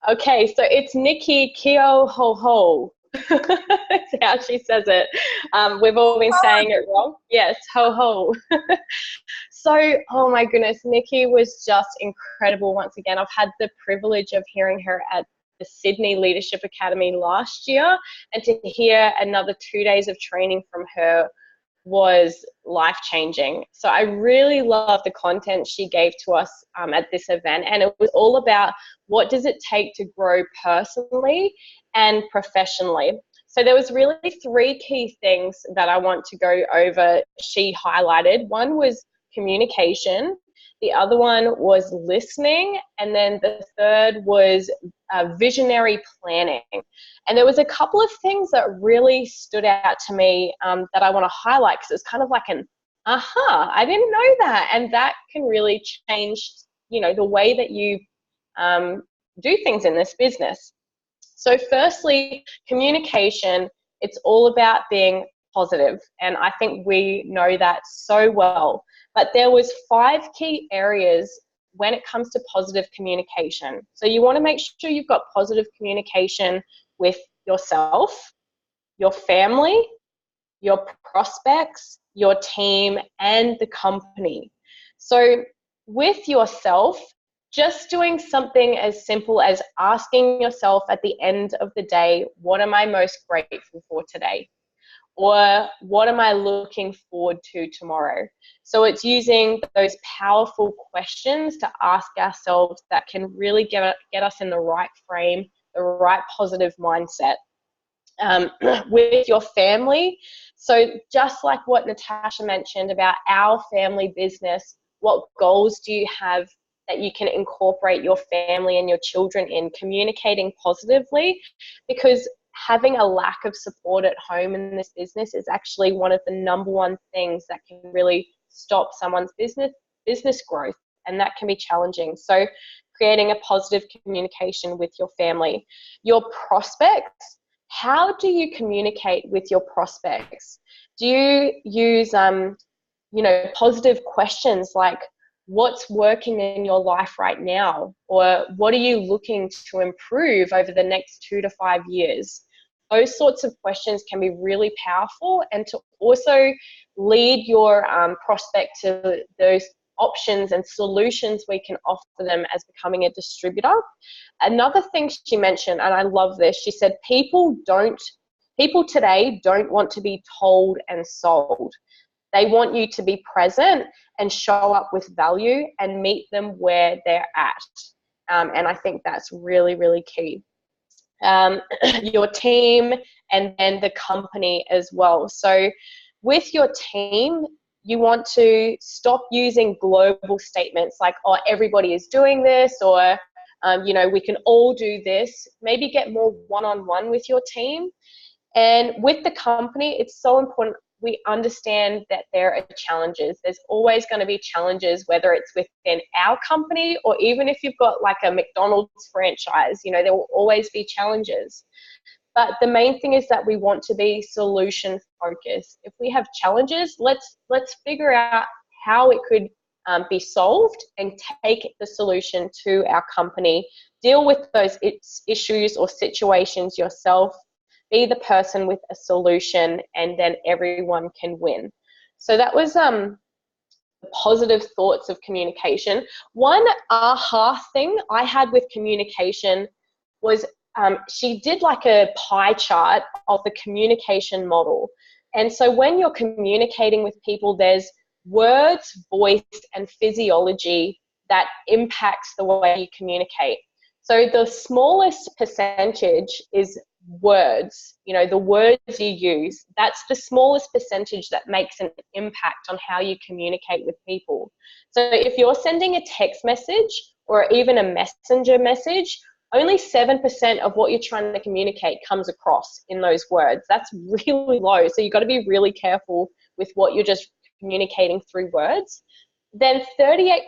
Okay, so it's Nikki Keohohu. That's how she says it. We've all been saying it wrong. Yes, ho. So, oh my goodness, Nikki was just incredible once again. I've had the privilege of hearing her at the Sydney Leadership Academy last year, and to hear another 2 days of training from her was life-changing. So I really love the content she gave to us at this event, and it was all about what does it take to grow personally and professionally. So there was really 3 key things that I want to go over. She highlighted. One was communication, The other one was listening. And then the third was visionary planning. And there was a couple of things that really stood out to me that I want to highlight, because it's kind of like an aha, I didn't know that. And that can really change, you know, the way that you do things in this business. So firstly, communication, it's all about being positive. And I think we know that so well. But there was 5 key areas when it comes to positive communication. So you want to make sure you've got positive communication with yourself, your family, your prospects, your team, and the company. So with yourself, just doing something as simple as asking yourself at the end of the day, what am I most grateful for today? Or what am I looking forward to tomorrow? So it's using those powerful questions to ask ourselves that can really get us in the right frame, the right positive mindset. With your family, so just like what Natasha mentioned about our family business, what goals do you have that you can incorporate your family and your children in? Communicating positively, because having a lack of support at home in this business is actually one of the number one things that can really stop someone's business growth, and that can be challenging. So creating a positive communication with your family. Your prospects, how do you communicate with your prospects? Do you use positive questions like, what's working in your life right now? Or what are you looking to improve over the next 2 to 5 years? Those sorts of questions can be really powerful, and to also lead your prospect to those options and solutions we can offer them as becoming a distributor. Another thing she mentioned, and I love this, she said people today don't want to be told and sold. They want you to be present and show up with value and meet them where they're at. And I think that's really, really key. Your team and then the company as well. So with your team, you want to stop using global statements like, oh, everybody is doing this, or, we can all do this. Maybe get more one-on-one with your team. And with the company, it's so important we understand that there are challenges. There's always going to be challenges, whether it's within our company or even if you've got like a McDonald's franchise, there will always be challenges. But the main thing is that we want to be solution focused. If we have challenges, let's figure out how it could be solved and take the solution to our company. Deal with those issues or situations yourself. Be the person with a solution, and then everyone can win. So that was positive thoughts of communication. One aha thing I had with communication was she did like a pie chart of the communication model. And so when you're communicating with people, there's words, voice, and physiology that impacts the way you communicate. So the smallest percentage is words, the words you use. That's the smallest percentage that makes an impact on how you communicate with people. So if you're sending a text message or even a messenger message, only 7% of what you're trying to communicate comes across in those words. That's really low. So you've got to be really careful with what you're just communicating through words. Then 38%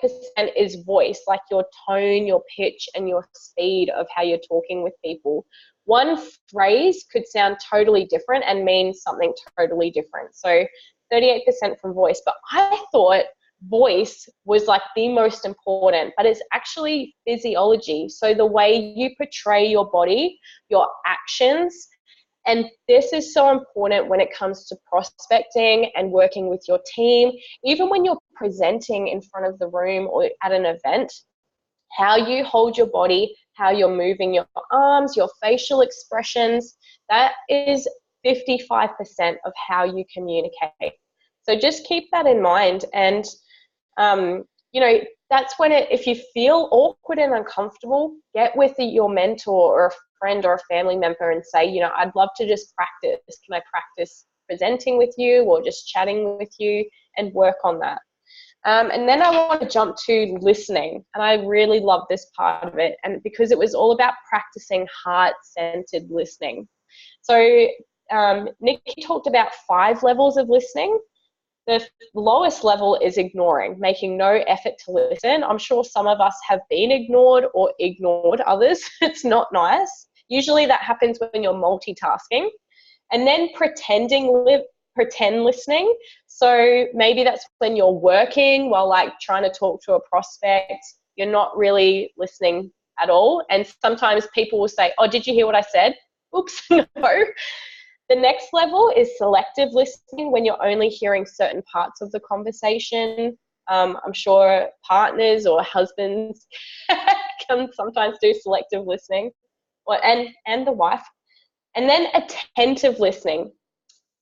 is voice, like your tone, your pitch, and your speed of how you're talking with people. One phrase could sound totally different and mean something totally different. So 38% from voice. But I thought voice was like the most important, but it's actually physiology. So the way you portray your body, your actions, and this is so important when it comes to prospecting and working with your team. Even when you're presenting in front of the room or at an event, how you hold your body, how you're moving your arms, your facial expressions, that is 55% of how you communicate. So just keep that in mind. And, that's when if you feel awkward and uncomfortable, get with your mentor or a friend or a family member and say, I'd love to just practice. Can I practice presenting with you or just chatting with you, and work on that? And then I want to jump to listening. And I really love this part of it, and because it was all about practicing heart-centered listening. So Nikki talked about 5 levels of listening. The lowest level is ignoring, making no effort to listen. I'm sure some of us have been ignored or ignored others. It's not nice. Usually that happens when you're multitasking. And then pretend listening. So maybe that's when you're working while like trying to talk to a prospect. You're not really listening at all. And sometimes people will say, oh, did you hear what I said? Oops, no. The next level is selective listening, when you're only hearing certain parts of the conversation. I'm sure partners or husbands can sometimes do selective listening, and the wife. And then attentive listening.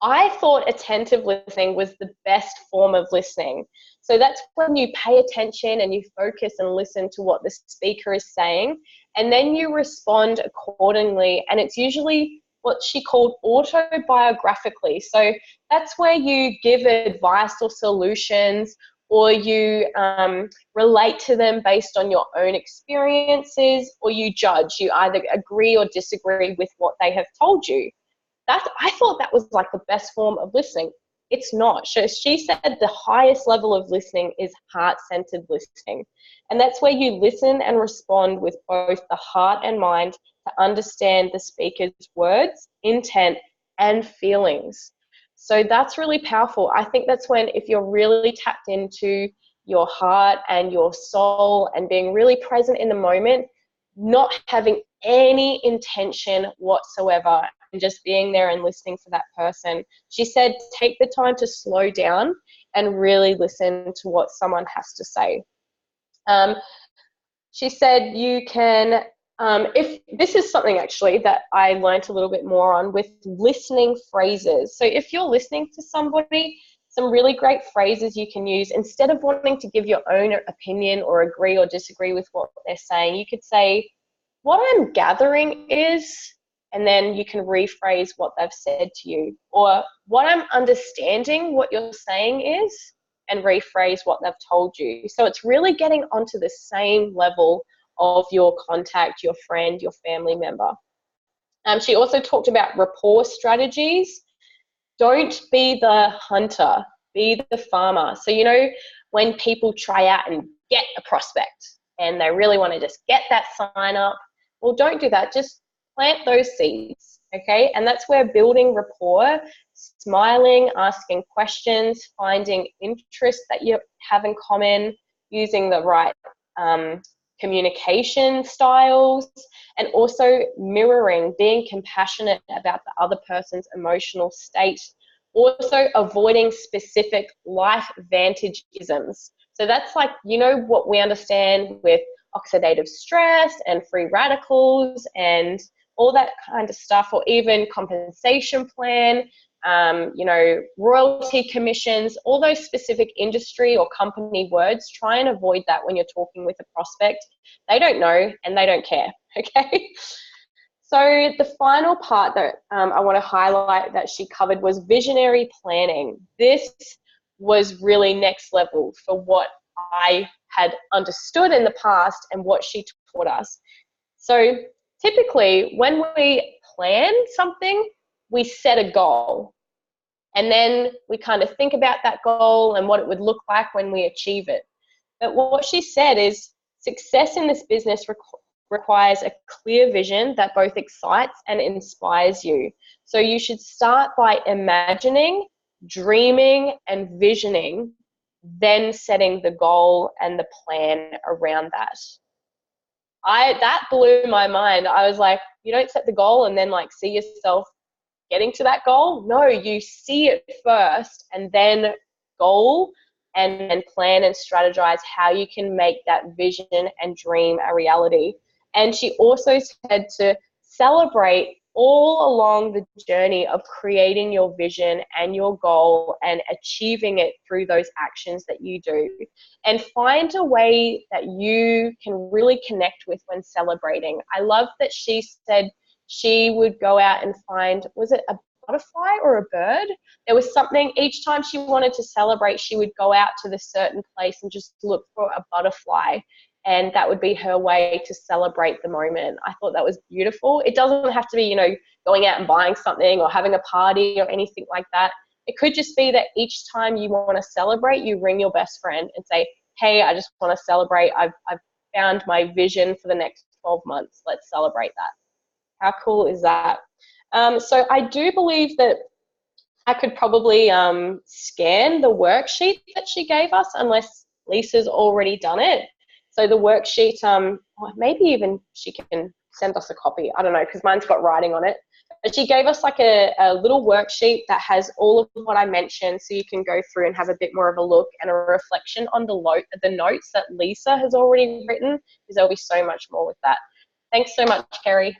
I thought attentive listening was the best form of listening. So that's when you pay attention and you focus and listen to what the speaker is saying, and then you respond accordingly. And it's usually what she called autobiographically. So that's where you give advice or solutions, or you relate to them based on your own experiences, or you judge. You either agree or disagree with what they have told you. I thought that was like the best form of listening. It's not. So she said the highest level of listening is heart-centered listening. And that's where you listen and respond with both the heart and mind to understand the speaker's words, intent, and feelings. So that's really powerful. I think that's when, if you're really tapped into your heart and your soul and being really present in the moment, not having any intention whatsoever, and just being there and listening for that person. She said, take the time to slow down and really listen to what someone has to say. She said you can, if this is something actually that I learned a little bit more on with listening phrases. So if you're listening to somebody, some really great phrases you can use, instead of wanting to give your own opinion or agree or disagree with what they're saying, you could say, what I'm gathering is, and then you can rephrase what they've said to you. Or what I'm understanding what you're saying is, and rephrase what they've told you. So it's really getting onto the same level of your contact, your friend, your family member. She also talked about rapport strategies. Don't be the hunter, be the farmer. So, you know, when people try out and get a prospect and they really want to just get that sign up, well, don't do that. Just plant those seeds, okay? And that's where building rapport, smiling, asking questions, finding interests that you have in common, using the right communication styles, and also mirroring, being compassionate about the other person's emotional state. Also avoiding specific life vantageisms. So that's like, you know, what we understand with oxidative stress and free radicals and all that kind of stuff, or even compensation plan, you know, royalty commissions, all those specific industry or company words. Try and avoid that when you're talking with a prospect. They don't know and they don't care, okay? So the final part that I want to highlight that she covered was visionary planning. This was really next level for what I had understood in the past and what she taught us. So typically when we plan something, we set a goal. And then we kind of think about that goal and what it would look like when we achieve it. But what she said is success in this business requires a clear vision that both excites and inspires you. So you should start by imagining, dreaming, and visioning, then setting the goal and the plan around that. That blew my mind. I was like, you don't set the goal and then like see yourself getting to that goal. No, you see it first and then goal and plan and strategize how you can make that vision and dream a reality. And she also said to celebrate all along the journey of creating your vision and your goal and achieving it through those actions that you do. And find a way that you can really connect with when celebrating. I love that she said she would go out and find, was it a butterfly or a bird. There was something, each time she wanted to celebrate, she would go out to this certain place and just look for a butterfly. And that would be her way to celebrate the moment. I thought that was beautiful. It doesn't have to be, going out and buying something or having a party or anything like that. It could just be that each time you want to celebrate, you ring your best friend and say, hey, I just want to celebrate. I've found my vision for the next 12 months. Let's celebrate that. How cool is that? So I do believe that I could probably scan the worksheet that she gave us, unless Lisa's already done it. So the worksheet, maybe even she can send us a copy. I don't know, because mine's got writing on it. But she gave us like a little worksheet that has all of what I mentioned, so you can go through and have a bit more of a look and a reflection on the notes that Lisa has already written, because there'll be so much more with that. Thanks so much, Kerry.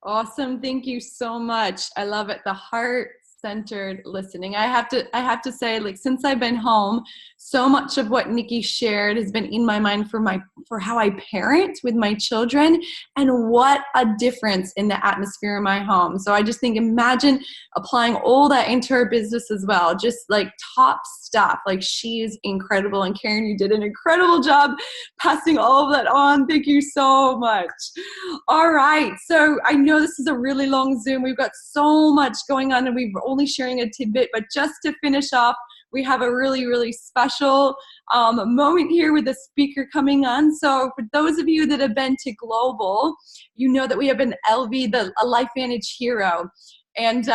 Awesome. Thank you so much. I love it. The heart-centered listening. I have to say, like, since I've been home, so much of what Nikki shared has been in my mind for how I parent with my children, and what a difference in the atmosphere in my home. So I just think, imagine applying all that into her business as well. Just like top stuff. Like, she is incredible. And Karen, you did an incredible job passing all of that on. Thank you so much. All right. So I know this is a really long Zoom. We've got so much going on, and we're only sharing a tidbit, but just to finish off, we have a really, really special moment here with a speaker coming on. So for those of you that have been to Global, you know that we have an LV, a LifeVantage Hero. And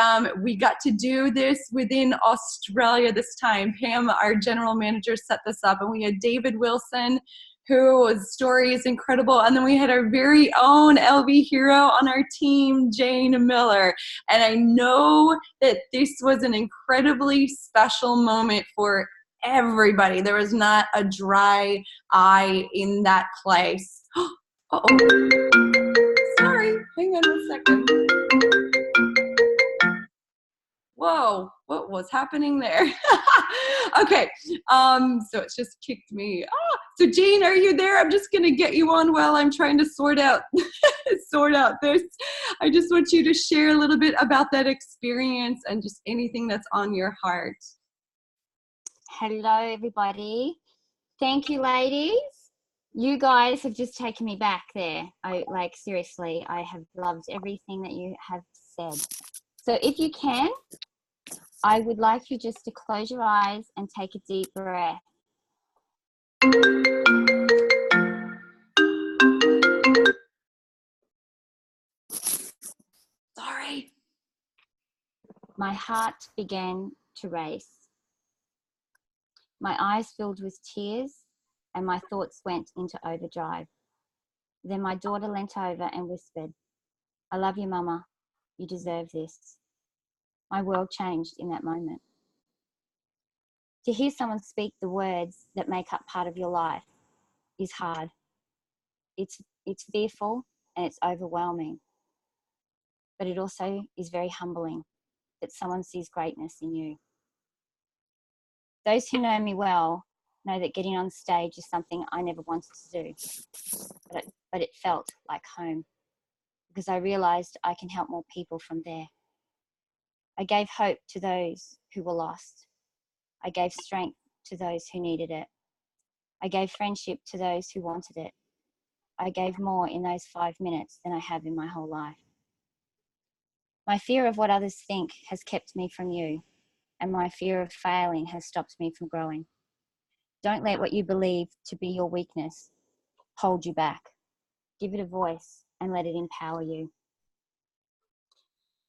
we got to do this within Australia this time. Pam, our general manager, set this up, and we had David Wilson, whose story is incredible. And then we had our very own LV hero on our team, Jane Miller. And I know that this was an incredibly special moment for everybody. There was not a dry eye in that place. Uh-oh. Sorry, hang on a second. Whoa, what was happening there? Okay, so it's just kicked me. So Jane, are you there? I'm just gonna get you on while I'm trying to sort out this. I just want you to share a little bit about that experience and just anything that's on your heart. Hello, everybody. Thank you, ladies. You guys have just taken me back there. Seriously, I have loved everything that you have said. So if you can, I would like you just to close your eyes and take a deep breath. Sorry. My heart began to race. My eyes filled with tears and my thoughts went into overdrive. Then my daughter leant over and whispered, "I love you, Mama. You deserve this." My world changed in that moment. To hear someone speak the words that make up part of your life is hard. It's fearful and it's overwhelming. But it also is very humbling that someone sees greatness in you. Those who know me well know that getting on stage is something I never wanted to do, but it felt like home, because I realized I can help more people from there. I gave hope to those who were lost. I gave strength to those who needed it. I gave friendship to those who wanted it. I gave more in those 5 minutes than I have in my whole life. My fear of what others think has kept me from you, and my fear of failing has stopped me from growing. Don't let what you believe to be your weakness hold you back. Give it a voice and let it empower you.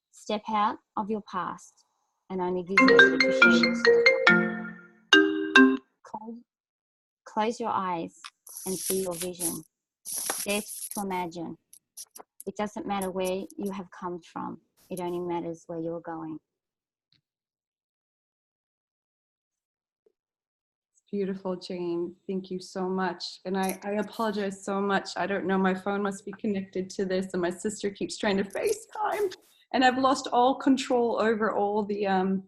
Step out of your past and only visit it to share your story. Close your eyes and see your vision. Dare to imagine. It doesn't matter where you have come from. It only matters where you're going. Beautiful, Jane. Thank you so much. And I apologize so much. I don't know, my phone must be connected to this, and my sister keeps trying to FaceTime, and I've lost all control over all the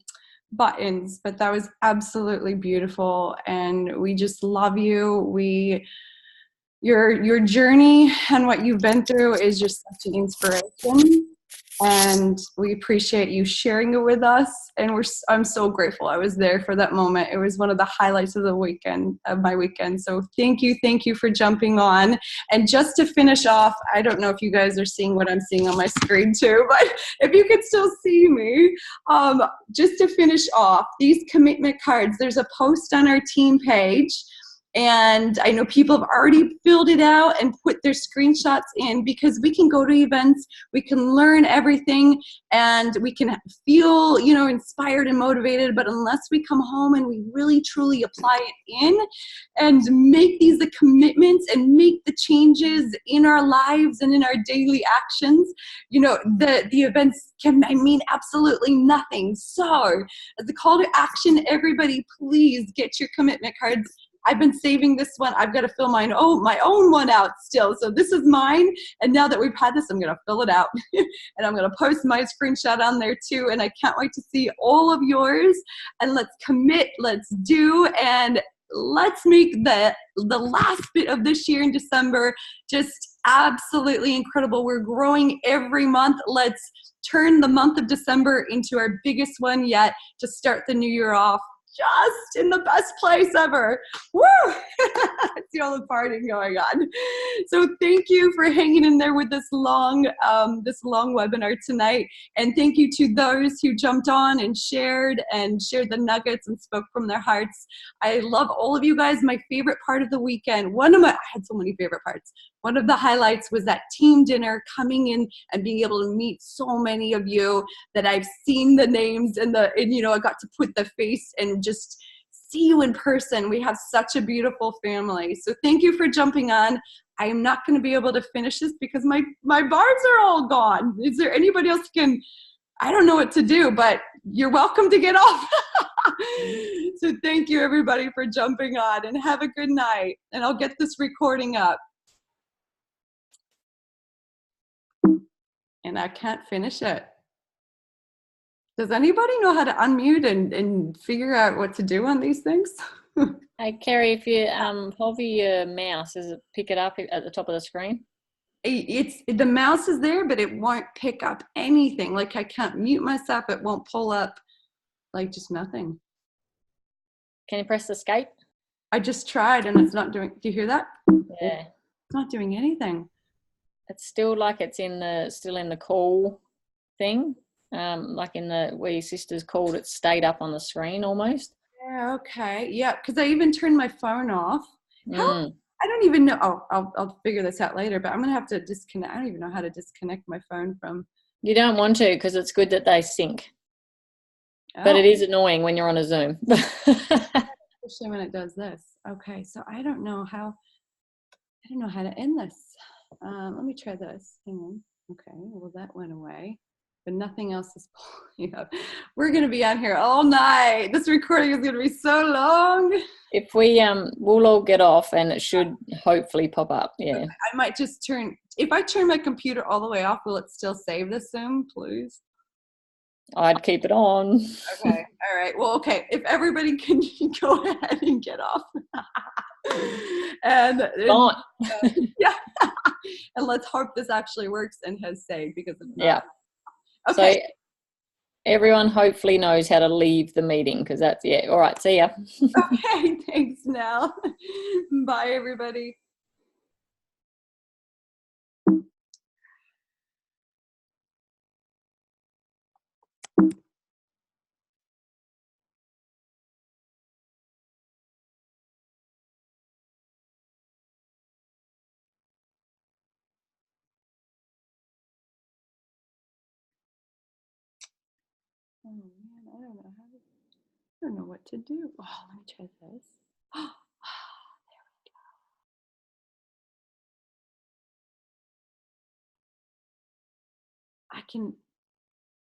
buttons, but that was absolutely beautiful. And we just love you. Your journey and what you've been through is just such an inspiration. And we appreciate you sharing it with us. And I'm so grateful I was there for that moment. It was one of the highlights of my weekend. So thank you for jumping on. And just to finish off, I don't know if you guys are seeing what I'm seeing on my screen too, but if you could still see me, just to finish off, these commitment cards, there's a post on our team page. And I know people have already filled it out and put their screenshots in, because we can go to events, we can learn everything, and we can feel, inspired and motivated. But unless we come home and we really truly apply it in and make these the commitments and make the changes in our lives and in our daily actions, the events can mean absolutely nothing. So as a call to action, everybody, please get your commitment cards. I've been saving this one. I've got to fill my own one out still. So this is mine. And now that we've had this, I'm going to fill it out. And I'm going to post my screenshot on there too. And I can't wait to see all of yours. And let's commit, let's do, and let's make the last bit of this year in December just absolutely incredible. We're growing every month. Let's turn the month of December into our biggest one yet to start the new year off just in the best place ever. Woo! I see all the partying going on. So thank you for hanging in there with this long webinar tonight. And thank you to those who jumped on and shared the nuggets and spoke from their hearts. I love all of you guys. My favorite part of the weekend, I had so many favorite parts. One of the highlights was that team dinner, coming in and being able to meet so many of you that I've seen the names and I got to put the face and just see you in person. We have such a beautiful family. So thank you for jumping on. I am not going to be able to finish this because my barbs are all gone. Is there anybody else I don't know what to do, but you're welcome to get off. So thank you everybody for jumping on, and have a good night. And I'll get this recording up. And I can't finish it. Does anybody know how to unmute and figure out what to do on these things? Hey, Kerry, if you hover your mouse, does it pick it up at the top of the screen? The mouse is there, but it won't pick up anything. Like I can't mute myself. It won't pull up, like just nothing. Can you press escape? I just tried and it's not doing, do you hear that? Yeah. It's not doing anything. It's still like it's still in the call thing. Like where your sister's called, it stayed up on the screen almost. Yeah, okay. Yeah, because I even turned my phone off. I don't even know. Oh, I'll figure this out later, but I'm going to have to disconnect. I don't even know how to disconnect my phone from. You don't want to, because it's good that they sync. Oh. But it is annoying when you're on a Zoom. Especially when it does this. Okay, so I don't know how to end this. Let me try this. Hang on. Okay, well that went away, but nothing else is pulling up. We're gonna be on here all night. This recording is gonna be so long. If we we'll all get off and it should hopefully pop up. Yeah. I might just if I turn my computer all the way off, will it still save the Zoom, please? I'd keep it on. Okay. All right. Well, okay. If everybody can go ahead and get off. and yeah. And let's hope this actually works and has saved, because it's not. Yeah. Okay. So everyone hopefully knows how to leave the meeting, because that's, yeah. All right. See ya. Okay. Thanks, Nell. Bye, everybody. Oh man, I don't know what to do. Oh, let me try this. There we go. I can